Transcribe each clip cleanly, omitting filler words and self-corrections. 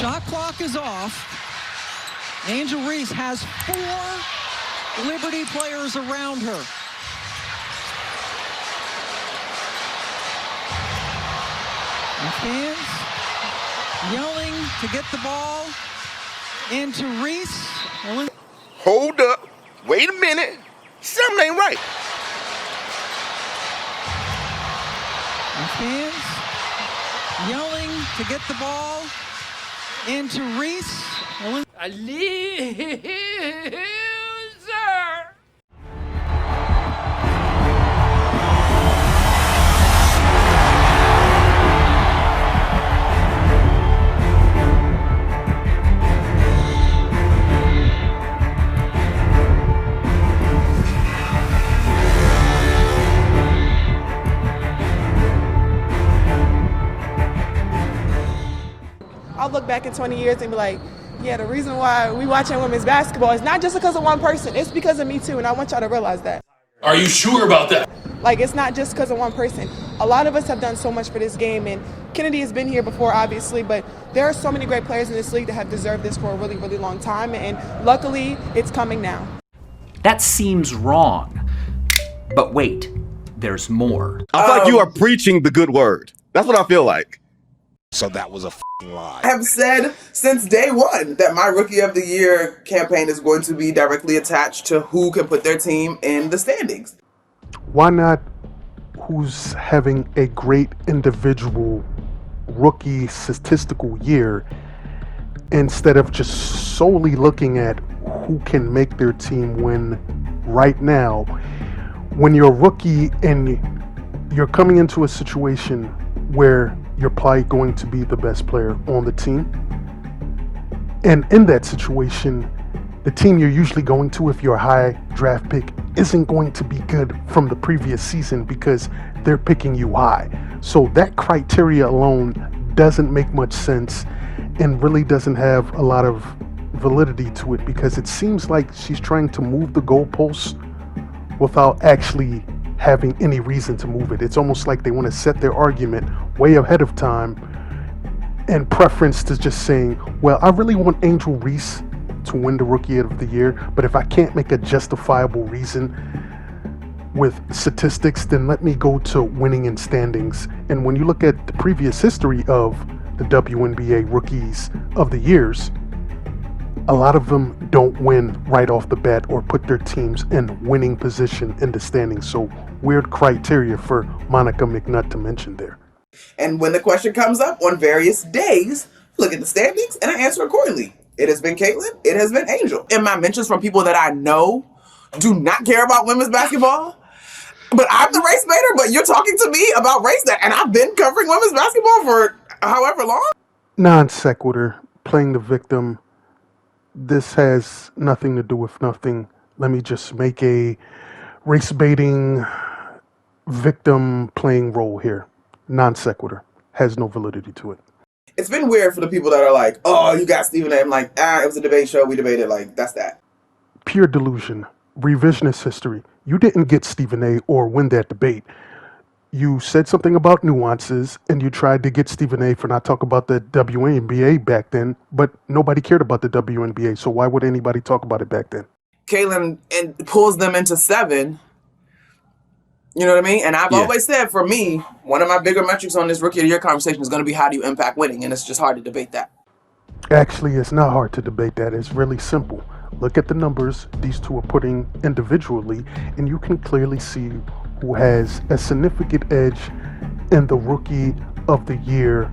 shot clock is off. Angel Reese has 4 Liberty players around her. The fans yelling to get the ball into Reese. Hold up. Wait a minute. Something ain't right. The fans yelling to get the ball into Reese. A loser. I'll look back in 20 years and be like, yeah, the reason why we watching women's basketball is not just because of one person. It's because of me too, and I want y'all to realize that. Are you sure about that? Like, it's not just because of one person. A lot of us have done so much for this game, and Kennedy has been here before, obviously, but there are so many great players in this league that have deserved this for a really, really long time, and luckily, it's coming now. That seems wrong. But wait, there's more. I feel like you are preaching the good word. That's what I feel like. So that was a lie. I have said since day one that my Rookie of the Year campaign is going to be directly attached to who can put their team in the standings. Why not who's having a great individual rookie statistical year instead of just solely looking at who can make their team win right now? When you're a rookie and you're coming into a situation where you're probably going to be the best player on the team, and in that situation, the team you're usually going to, if you're a high draft pick, isn't going to be good from the previous season because they're picking you high. So that criteria alone doesn't make much sense and really doesn't have a lot of validity to it, because it seems like she's trying to move the goalposts without actually having any reason to move it. It's almost like they want to set their argument way ahead of time in preference to just saying, well, I really want Angel Reese to win the Rookie of the Year, but if I can't make a justifiable reason with statistics, then let me go to winning in standings. And when you look at the previous history of the WNBA Rookies of the Years, a lot of them don't win right off the bat or put their teams in winning position in the standings. So weird criteria for Monica McNutt to mention there. And when the question comes up on various days, look at the standings and I answer accordingly. It has been Caitlin. It has been Angel. And my mentions from people that I know do not care about women's basketball. But I'm the race baiter, but you're talking to me about race, and I've been covering women's basketball for however long. Non sequitur, playing the victim. This has nothing to do with nothing. Let me just make a race baiting victim playing role here. Non sequitur. Has no validity to it. It's been weird for the people that are like, oh, you got Stephen A. I'm like, it was a debate show. We debated. Like, that's that. Pure delusion. Revisionist history. You didn't get Stephen A. or win that debate. You said something about nuances, and you tried to get Stephen A. for not talking about the WNBA back then, but nobody cared about the WNBA, so why would anybody talk about it back then? Caitlin pulls them into 7. You know what I mean? And I've always said, for me, one of my bigger metrics on this Rookie of the Year conversation is going to be how do you impact winning, and it's just hard to debate that. Actually, it's not hard to debate that. It's really simple. Look at the numbers these two are putting individually, and you can clearly see who has a significant edge in the Rookie of the Year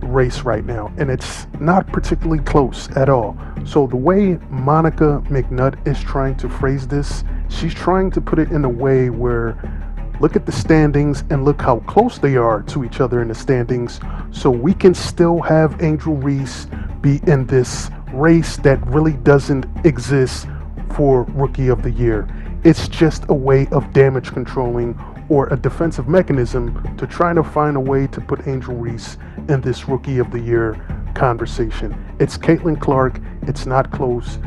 race right now, and it's not particularly close at all. So the way Monica McNutt is trying to phrase this, she's trying to put it in a way where, look at the standings and look how close they are to each other in the standings, so we can still have Angel Reese be in this race that really doesn't exist for Rookie of the Year. It's just a way of damage controlling or a defensive mechanism to try to find a way to put Angel Reese in this Rookie of the Year conversation. It's Caitlin Clark, it's not close,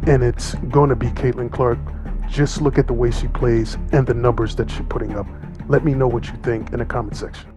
and it's going to be Caitlin Clark. Just look at the way she plays and the numbers that she's putting up. Let me know what you think in the comment section.